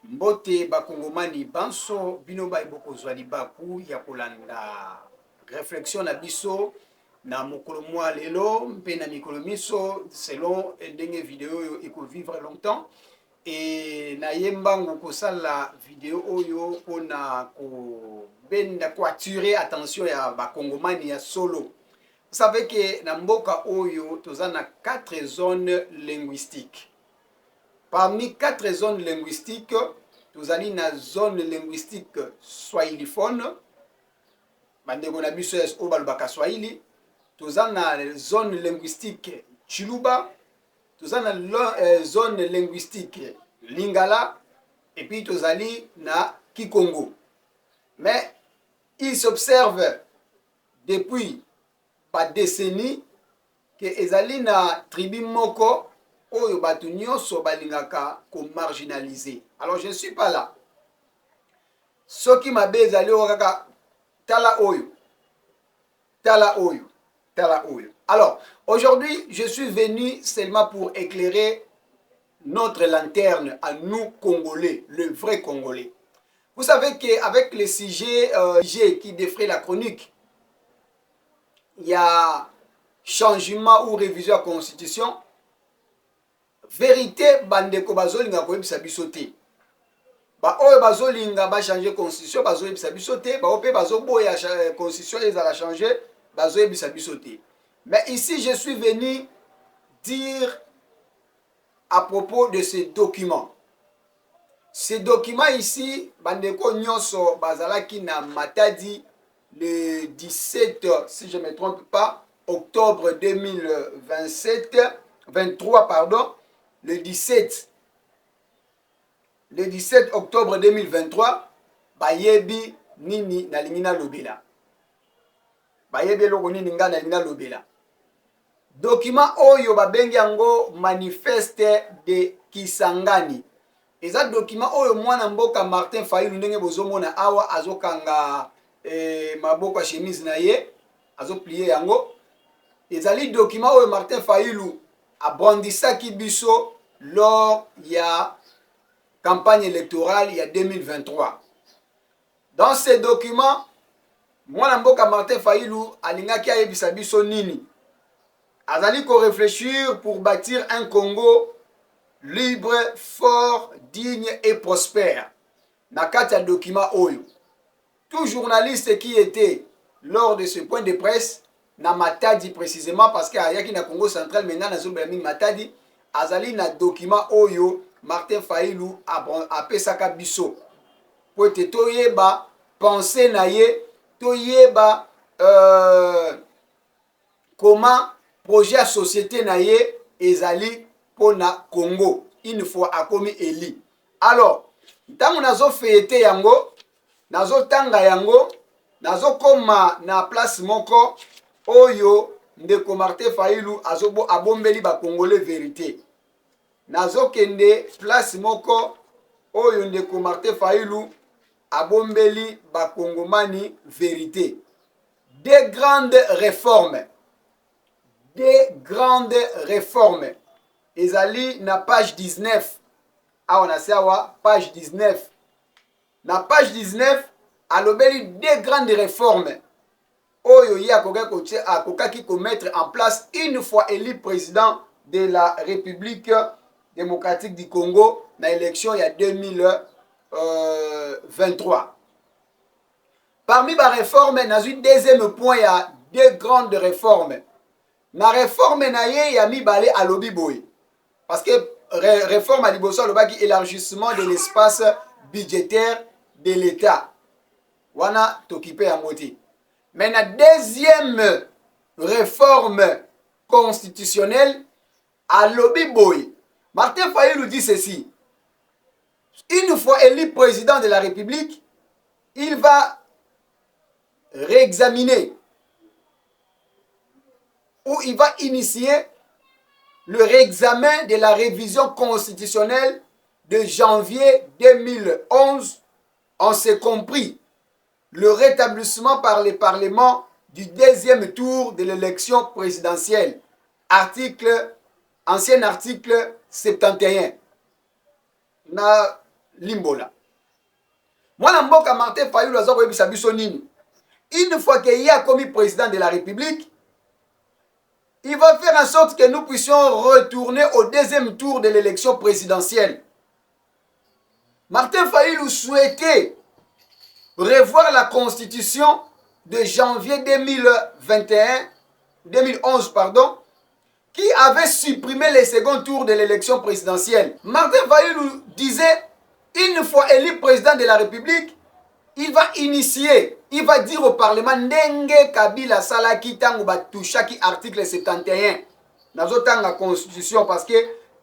Mbote bakongomani banso bino bayeboko zwali baku ya kolanda réflexion na biso na mokolo mwa lelo mpe na mikolo miso selon ndenge video oyo ekovivre longtemps et na yembango kosala video oyo mpona kobenda koattirer attention ya bakongomani ya solo. Vous savez que na mboka oyo toza na 4 zones linguistiques. Parmi 4 zones linguistiques, tozali na zone linguistique swahiliphone, bandeko na biso ya oyo balobaka swahili, toza na zone linguistique chiluba, toza na zone linguistique lingala, et puis tozali na kikongo. Mais il s'observe depuis pas décennie que ezali na tribu moko oyo batu nyonso balingaka ko marginaliser. Alors je ne suis pas là. Soki mabe ezali okaka tala oyo. Tala oyo. Tala oyo. Alors, aujourd'hui, je suis venu seulement pour éclairer notre lanterne à nous Congolais, le vrai Congolais. Vous savez qu'avec les sujets qui défraient la chronique, il y a changement ou révision à la Constitution. Vérité, bandeko bazolinga koyebisa biso te. Ba oyo bazolinga ba changer constitution bazoyebisa biso te, ba ope bazoboya constitution ezala changer bazoyebisa biso te. Mais ici je suis venu dire à propos de ce document. Ce document ici, bandeko nyonso bazalaki na Matadi le 17, si je ne me trompe pas, octobre 23 pardon. Le 17 octobre 2023, bayebi nini na lingina lobela. Bayebi loko nini nga na lingina lobela. Document oyo babengi yango manifeste de Kisangani. Eza document oyo mwana mboka Martin Fayulu ndenge bozomona awa azokanga maboko ya chemise na ye, azoplier yango. Ezali document oyo Martin Fayulu abondisaki biso lors ya campagne électorale il y a 2023. Dans ces documents, mwana mboka Martin Fayulu alingaki ayebisa biso nini. Azali ko réfléchir pour bâtir un Congo libre, fort, digne et prospère. Na kati ya document oyo. Tout journaliste qui était lors de ce point de presse na Matadi précisément parce que ayaki na Congo central maintenant na zone ya Matadi azali na document oyo Martin Fayulu apesaka biso po ete toyeba penser na ye toyeba comment projet ya société na ye ezali pona Congo une fois akomi eli. Alors ntango nazo fete yango nazo tanga yango nazo koma na place moko oyo ndeko Martin Fayulu abombeli ba Congolais vérité. Nazo kende place moko oyo ndeko Martin Fayulu abombeli ba Congomani vérité. Des grandes réformes. Ezali na page 19. Awa na sawa page 19. Na page 19 alobeli des grandes réformes. Oyo ya akokaki ko mettre en place une fois élu président de la République démocratique du Congo na élection il y a 2023. Parmi les réformes, na une deuxième point, il y a deux grandes réformes. Na réforme na ye ya mibale alobi boy. Parce que réforme à liboso alobaki élargissement de l'espace budgétaire de l'État. Wana tokipe ya moti. Mais la deuxième réforme constitutionnelle à lobby boy. Martin Fayulu dit ceci. Une fois élu président de la République, il va réexaminer ou il va initier le réexamen de la révision constitutionnelle de janvier 2011, en ce compris le rétablissement par le Parlement du deuxième tour de l'élection présidentielle. Ancien article 71. Na limbola. Moi, Mboka Martin Fayulu a koyebisa biso nini. Une fois qu'il a commis président de la République, il va faire en sorte que nous puissions retourner au deuxième tour de l'élection présidentielle. Martin Fayulu souhaitait revoir la constitution de janvier 2011, qui avait supprimé les seconds tours de l'élection présidentielle. Martin Fayulu disait, une fois élu président de la République, il va initier, il va dire au Parlement, Ndenge Kabila Salaki Tango Batouchaki article 71. Nazo tanga constitution parce que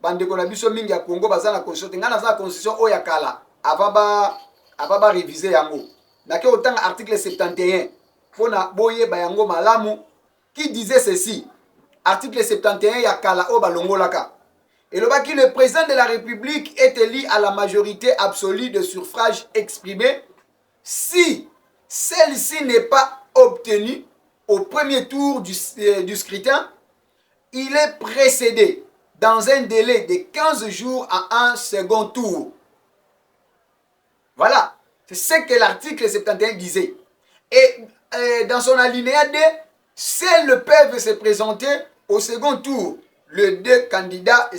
bandeko na biso mingi ya Congo baza na constitution, ngana za constitution oya kala avant ba réviser yango. Nake otanga article 71 pona boye ba yango malamu qui disait ceci. Article 71 ya kala o balongolaka. Et le président de la République est élu à la majorité absolue de suffrages exprimés si celle-ci n'est pas obtenue au premier tour du scrutin. Il est précédé dans un délai de 15 jours à un second tour. Voilà, c'est ce que l'article 71 disait. Et dans son alinéa 2, seuls peuvent se présenter au second tour les deux candidats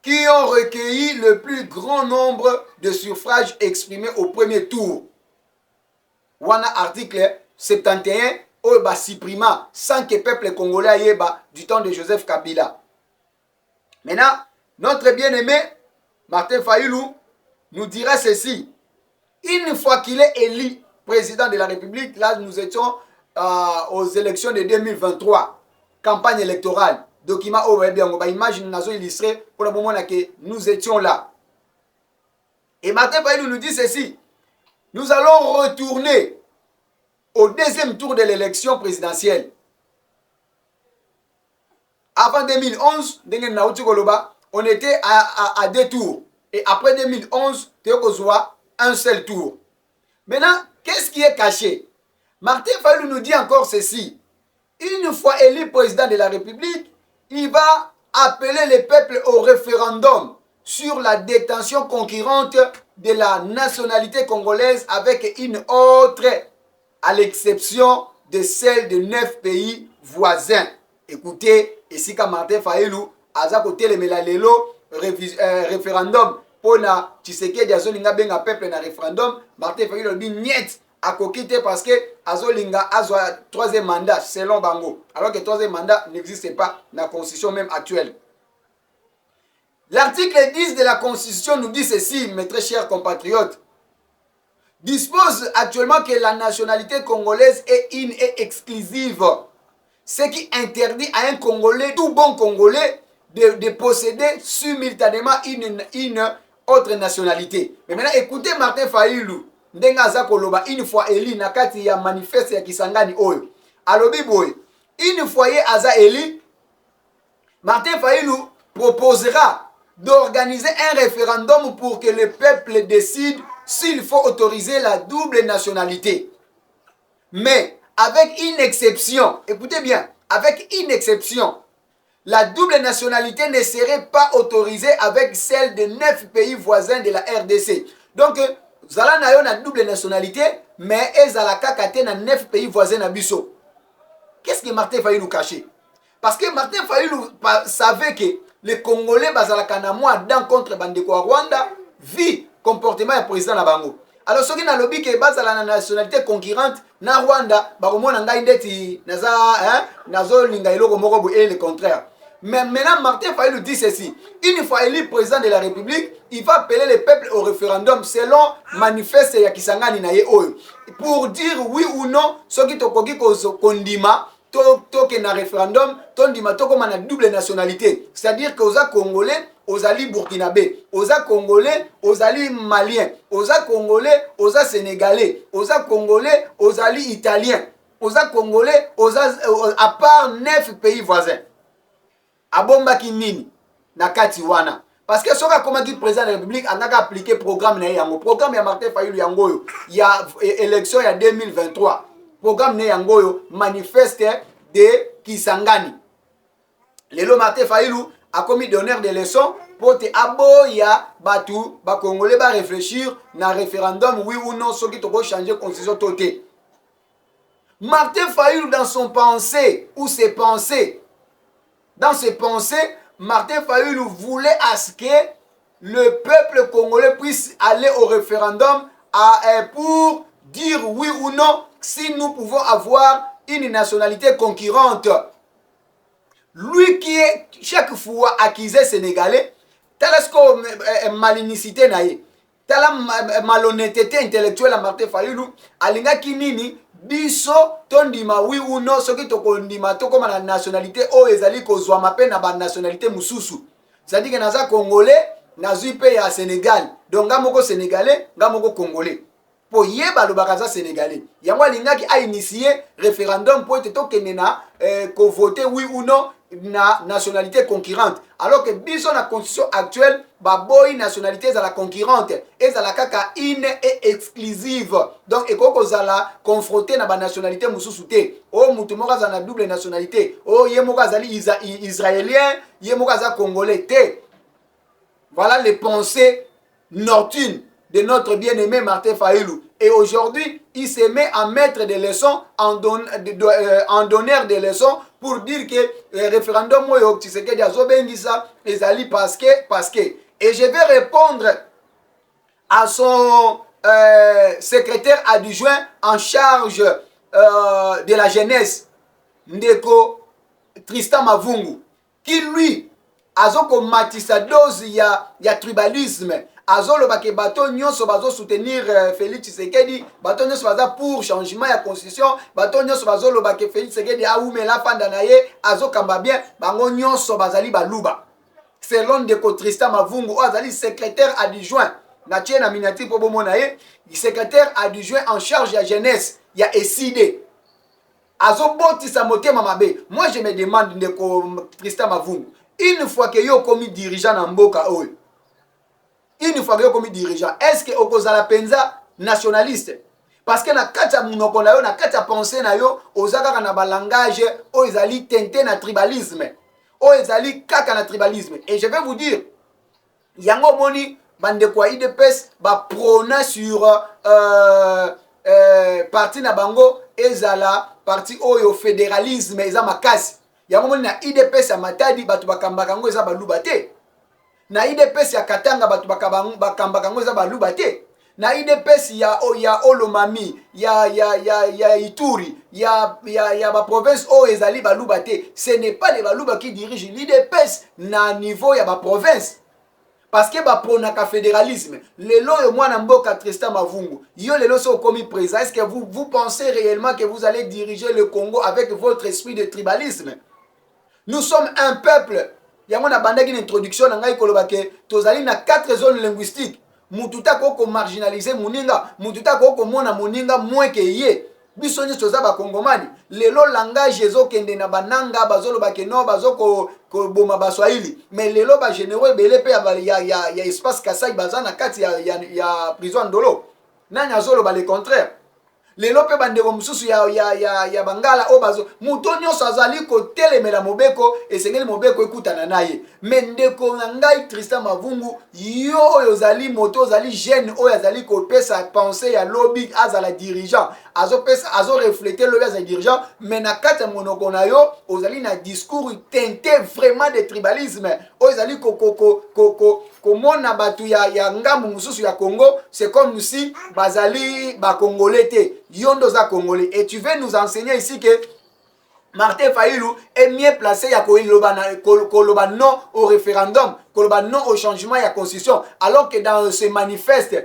qui ont recueilli le plus grand nombre de suffrages exprimés au premier tour. Wana article 71 Oba supprima sans que le peuple congolais yeba du temps de Joseph Kabila. Maintenant, notre bien-aimé Martin Fayulu nous dira ceci. Une fois qu'il est élu président de la République, là nous étions aux élections de 2023, campagne électorale, document image nous illustré pour le moment que nous étions là. Et Martin Fayulu nous dit ceci. Nous allons retourner au deuxième tour de l'élection présidentielle. Avant 2011, on était à deux tours. Et après 2011, un seul tour. Maintenant, qu'est-ce qui est caché? Martin Fayulu nous dit encore ceci. Une fois élu président de la République, il va appeler le peuple au référendum sur la détention concurrente de la nationalité congolaise avec une autre, à l'exception de celle de 9 pays voisins. Écoutez, ici quand Martin Fayulu a côté le melalelo référendum pour na Tshisekedi azolinga benga peuple na référendum, Martin Fayulu dit niet à kokite parce que azolinga azwa troisième mandat selon Bango, alors que troisième mandat n'existe pas dans la constitution même actuelle. L'article 10 de la constitution nous dit ceci, mes très chers compatriotes. Dispose actuellement que la nationalité congolaise est une et exclusive, ce qui interdit à un Congolais, tout bon Congolais, de posséder simultanément une autre nationalité. Mais maintenant, écoutez Martin Fayulu, une fois élu, nakati ya manifeste ya Kisangani oyo. Alobi boy, une fois aza élu, Martin Fayulu proposera d'organiser un référendum pour que le peuple décide s'il faut autoriser la double nationalité. Mais avec une exception, écoutez bien, avec une exception, la double nationalité ne serait pas autorisée avec celle de 9 pays voisins de la RDC. Donc, Zala na yo na double nationalité, mais ezala kakate na 9 pays voisins na biso. Qu'est-ce que Martin Fayulu caché? Parce que Martin Fayulu savait que les Congolais bazalaka na moi dans contre bandeko wa Rwanda vit comportement du président na bango. Alors ce qui na lobby que bazala na nationalité concurrente na Rwanda bakomona ngai ndeti naza nazo linga iloko moko bo et le contraire. Mais maintenant Martin Fayulu dit ceci. Une fois élu président de la République, il va appeler le peuple au référendum selon manifeste ya Kisangani na ye oyo pour dire oui ou non ce qui tokoki kondima toke na référendum tondima tokoma na double nationalité, c'est-à-dire que oza congolais ozali burkinabé, oza congolais ozali malien, oza congolais oza sénégalais, oza congolais ozali italien, oza congolais oza à part 9 pays voisins. Abombaki nini na kati wana? Parce que soka komaki président de la République anaka appliquer programme na yango. Programme ya Martin Fayulu yangoyo ya élection ya 2023. Programme na yangoyo manifeste de Kisangani. Lelo Martin Fayulu a commis d'honneur des leçons pote aboya batu ba congolais ba réfléchir na référendum oui ou non soki toko changer constitution toté. Martin Fayulu dans son pensée ou ses pensées, dans ses pensées, Martin Fayulu voulait à ce que le peuple congolais puisse aller au référendum pour dire oui ou non si nous pouvons avoir une nationalité concurrente. Lui qui est chaque fois accusé sénégalais, talasco malinicité naïe, tala malhonnêteté intellectuelle à Martin Fayulu, alinga kinini biso tondima oui ou non soki tokondima tokoma na nationalité o ezali kozwa mape na ba nationalité mususu. C'est-à-dire que naza congolais, nazui pe ya Sénégal. Donc nga moko sénégalais, nga moko congolais. Po yeba lo bakaza sénégalais. Yango alingaki a initié référendum pour être tokende na ko voter oui ou non na nationalité concurrente. Alors que biso na constitution actuelle ba boy nationalité za la concurrente et za la kaka une et exclusive. Donc ekoko za la confronter na ba nationalité mususu te. O mutu moko za na double nationalité. O ye moko azali israélien, ye moko za congolais te. Voilà les pensées nocturnes de notre bien-aimé Martin Fayulu. Et aujourd'hui, il se met à mettre des leçons, en donneur des leçons pour dire que le référendum Moyo Tshisekedi Azobengisa ezali parce que. Et je vais répondre à son secrétaire adjoint en charge de la jeunesse, Ndeko Tristan Mavungu, qui lui azoko matisa dose ya tribalisme. Azolo bake bato nyonso bazo soutenir Félix Tshisekedi, bato nyonso baza pour changement ya constitution, bato nyonso bazolo bake Félix Tshisekedi aumela fanda na ye azokamba bien, bango nyonso bazali baluba. Selon Ndeko Tristan Mavungu, azali secrétaire adjoint na tie na miniature po bomona ye, secrétaire adjoint en charge ya jeunesse ya SID. Azobotisa motema mabe. Moi je me demande Ndeko Tristan Mavungu, une fois que yo komi dirigeant na mboka oyo, une fois que yo komi dirigeant, est-ce que okozala penza nationaliste? Parce que na kati ya munoko na yo, na kati ya pensée na yo, ozaka na balangage o ezali teinté na tribalisme, o ezali kaka na tribalisme. Et je vais vous dire, yango moni bandeko ya IDPS ba prôna sur parti na bango ezala parti oyo fédéralisme eza makasi. Yango moni na IDPS ya Matadi batu bakambaka ngo eza baluba te. Na IDPS ya Katanga batu bakambaka ngo eza baluba te. Na IDPS ya Olomami, ya Ituri, ya ba province o ezali baluba te. Ce n'est pas les baluba qui dirigent l'IDPS na niveau ya ba province. Parce que ba pronaka fédéralisme. Lelo yo mwana mboka Tristan Mavungu. Yo lelo so komi président. Est-ce que vous pensez réellement que vous allez diriger le Congo avec votre esprit de tribalisme? Nous sommes un peuple. Yango na bandaki une introduction na ngai kolobake tozali na 4 zones linguistiques. Mututa koko marginaliser muninga, mututa koko mona muninga moins que ye. Biso nyi toza ba kongomani. Lelo langage ezokende na bananga bazolo bakeno bazoko ko boma baswahili. Mais lelo ba généraux belé pe ya espace Kasai bazana kati ya prison Ndolo. Nanya zolo ba le contraire. Lelo pe bandeko mususu ya bangala o bazo muto nyonso azali ko telemela mobeko esengeli mobeko ekutana naye. Mais ndeko na ngai Tristan Mavungu yo oyo zali moto zali jeune oyo azali ko pesa penser ya lobby azala dirigeant azo refléter le as dirigeant mais na kata monoko na yo ozali na discours teinté vraiment de tribalisme oyo zali ko mona batu ya ngambu mususu ya Congo c'est comme si bazali ba congolais te. Yondo za congolais. Et tu veux nous enseigner ici que Martin Fayulu est mieux placé à koloba non au référendum, koloba non au changement de la constitution, alors que dans ce manifeste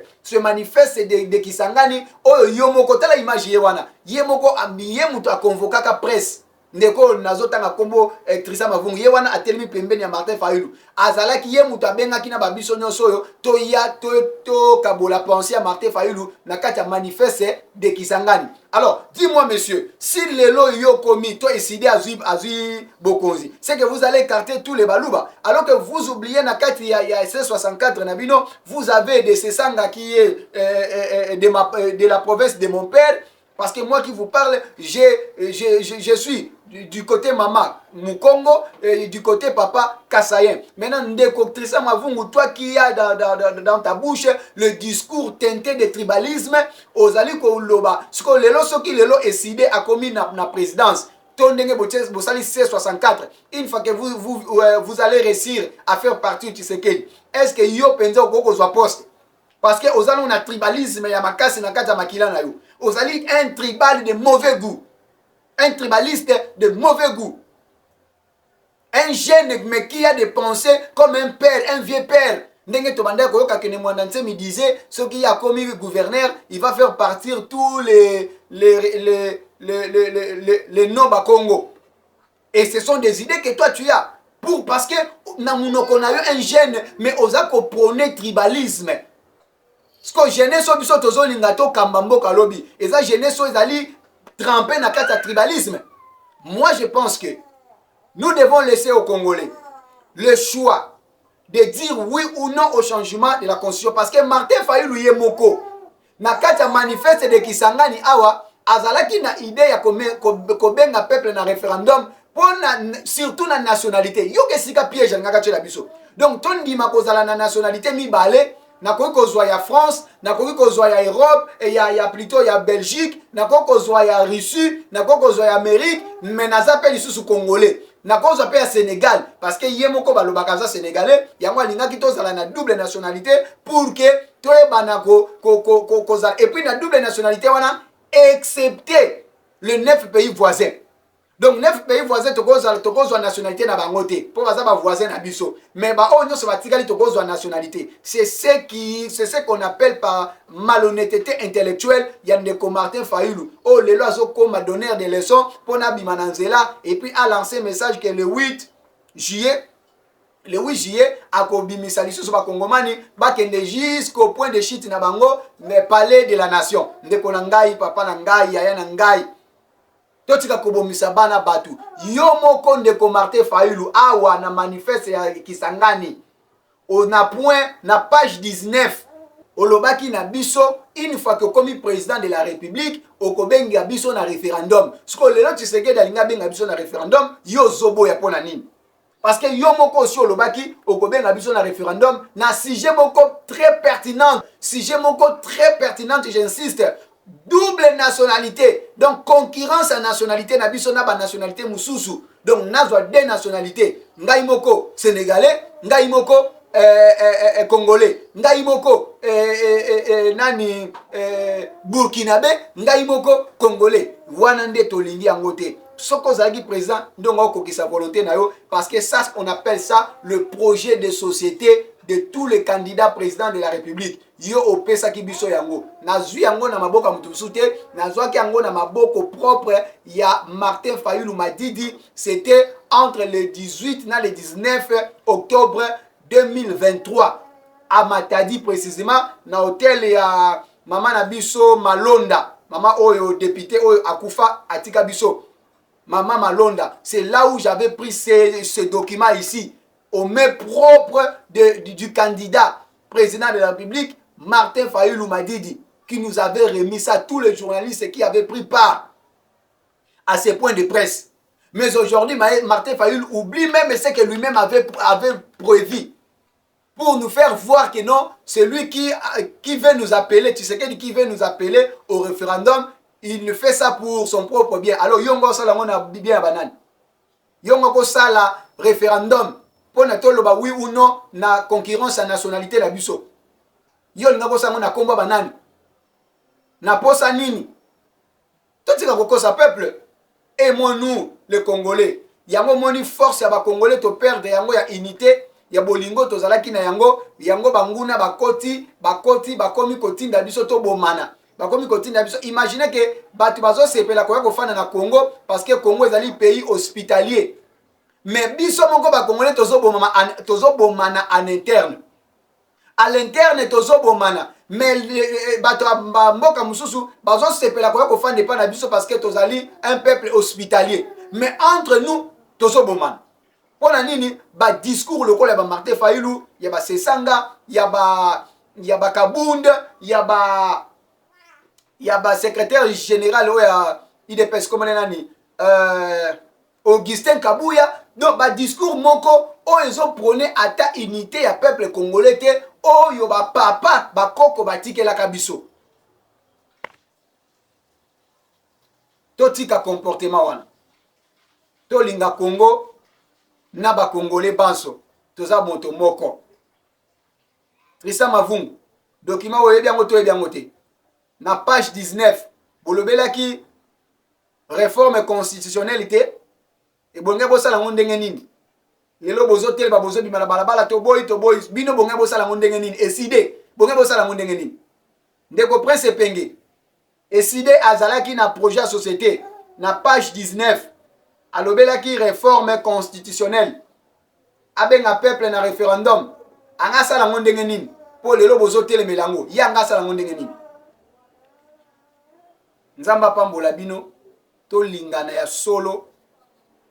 de Kisangani, oh yomoko tala image yewana, yemoko yemuto a convoqué la presse. Ndeko nazotanga kombo Tristan Mavungu yewana atelemi pembeni ya Martin Fayulu azalaki ye mutu abengaki na babiso nyonso oyo to kabola pensée ya Martin Fayulu na kati ya manifeste de Kisangani. Alors dis-moi monsieur, si lelo yo komi to décidé azui bokonzi, c'est que vous allez écarter tous les baluba alors que vous oubliez na kati ya C64 nabino, vous avez de Sesanga qui est de la province de mon père. Parce que moi qui vous parle, je suis du côté maman Mukongo et du côté papa Kassayen. Maintenant, Ndeko Trissa Mavungu, toi qui as dans ta bouche le discours teinté de tribalisme, aux Ali Kouloba, ce que le lot qui le lot est décidé à commis na présidence. C64, une fois que vous allez réussir à faire partie de Tshisekedi, est-ce que yo pense au Koko soit poste? Parce que aux on a tribalisme, il y a makasi na kata makila na yo. Aux ali un tribal de mauvais goût. Un tribaliste de mauvais goût. Un jeune mais qui a des pensées comme un père, un vieux père. Ndenge tobanda koyoka kene mwandanse me disait ce qui a commis le gouverneur, il va faire partir tous les Noba Congo. Et ce sont des idées que toi tu as. Parce que nous avons un jeune, mais on a prôné tribalisme. Ce que jeunesse biso tozolinga to kambambo kalobi. Et ça jeunesse ezali trempé dans le tribalisme. Moi je pense que nous devons laisser aux Congolais le choix de dire oui ou non au changement de la constitution. Parce que Martin Fayulu Yemoko, na kata manifeste de Kisangani awa, azalaki na idée ya kobenga peuple na référendum pour surtout na nationalité. Yo ke sika piège ngaka tshela biso. Donc ton ndima kozala na nationalité mibale, na koki kozwa ya France, na koki kozwa ya Europe, et ya plutôt ya Belgique, na koki kozwa ya Russie, na koki kozwa ya Amérique, mais naza pe lisusu congolais. Na cause appelle à Sénégal parce que yemoko balobaka za sénégalais yango alingaki tozala na double nationalité pour que toyebana kozala et puis na double nationalité wana excepté les 9 pays voisins. Donc 9 pays voisins tokozwa nationalité na bango te po baza ba voisins na biso mais ba o nyonso batikali tokozwa nationalité. C'est ce qu'on appelle par malhonnêteté intellectuelle Yandeko Martin Fayulu. Oh le loiseau comme donneur des leçons pour Nabima Nanzela et puis a lancé un message que le 8 juillet à Kobimisa lisusu ba Kongomani bakende jusqu'au point de chute na bango mais palais de la nation. Ndeko na ngai papa na ngai yaya na ngai totika kobomisa bana batu yo moko Ndeko Martin Fayulu awa na manifeste ya Kisangani on a point na page 19 olobaki na biso une fois que comme président de la République okobenga biso na référendum ce que lelo Tshisekedi alinga benga biso na référendum yo zobo ya pona nini parce que yo moko aussi olobaki okobenga biso na référendum na sujet moko très pertinent j'insiste. Double nationalité, donc concurrence à nationalité na biso na ba nationalité mususu. Donc nazwa deux nationalités, ngai moko sénégalais, ngai moko congolais, ngai moko nani burkinabé, ngai moko congolais. Wana nde tolingi yango te. Soko zaki président ndongo kokisa volonté na yo parce que ça on appelle ça le projet de société de tous les candidats présidents de la République. Yo opesa ki biso yango. Nazwi yango na maboka mutusu te, nazwa ki yango na maboko propre ya Martin Fayulu Madidi, c'était entre le 18 et le 19 octobre 2023 à Matadi précisément na hôtel ya Mama Nabiso Malonda, Mama Oyo député Oyo Akufa Atika Biso. Mama Malonda, c'est là où j'avais pris ce document ici, au mains propres du candidat président de la République, Martin Fayulu Madidi, qui nous avait remis ça, tous les journalistes qui avaient pris part à ces points de presse. Mais aujourd'hui, Martin Fayulu oublie même ce que lui-même avait prévu pour nous faire voir que non, c'est lui qui veut nous appeler, tu sais qui veut nous appeler au référendum. Il ne fait ça pour son propre bien. Alors, yongo sala mona bien banane. Yongo ko sala référendum pour na tolo ba oui ou non na concurrence à nationalité la biso. Yongo ko sala mona komba banane. Na posa nini? Totika ko sa peuple. Et moi nous les Congolais. Yango moni force ya ba Congolais to perdre yango ya unité. Ya bolingo to zalaki na yango banguna bakoti bakomi kotinda biso to bomana. Imaginez que batu bazo sepela koya kofana na Congo parce que Congo est un pays hospitalier. Mais biso moko ba Congolais tozo bomana en interne. À l'interne tozo bomana. Mais batu mboka mususu bazo sepela koya kofana pas na biso parce que tozali un peuple hospitalier. Mais entre nous tozo bomana. Pona nini ba discours lokola ba Martin Fayulu, ya ba Sesanga, ya ba Kabunda, ya ba Il y a secrétaire général IDPS comme nani Augustin Kabouya. Donc ba discours moko ils ont prôné ata unité ya peuple congolais te yo ba papa ba koko batike la kabiso. To tika comportement wana. To linga Congo na ba congolais banso. Toza moto moko. Risa Mavungu. Document oye biango to biango te. Na page 19 bolobelaki réforme constitutionnelle te et bonge bosala ngo ndenge nini lelo bozotel ba bozo bimala balabala to boy bino bonge bosala ngo ndenge nini eside bonge bosala ngo ndenge nini ndeko Prince Penge eside azalaki na projet ya société na page 19 alobelaki réforme constitutionnelle abenga peuple na référendum anga sala ngo ndenge nini po lelo bozotel melango yanga sala ngo ndenge nini. Nzamba pambola bino to lingana ya solo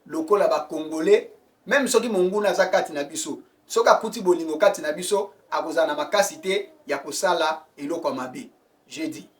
lokola ba congolais même soki monguna za kati na biso soka kuti bolingo kati na biso akozana makasi te ya kosala eloko mabe. J'ai dit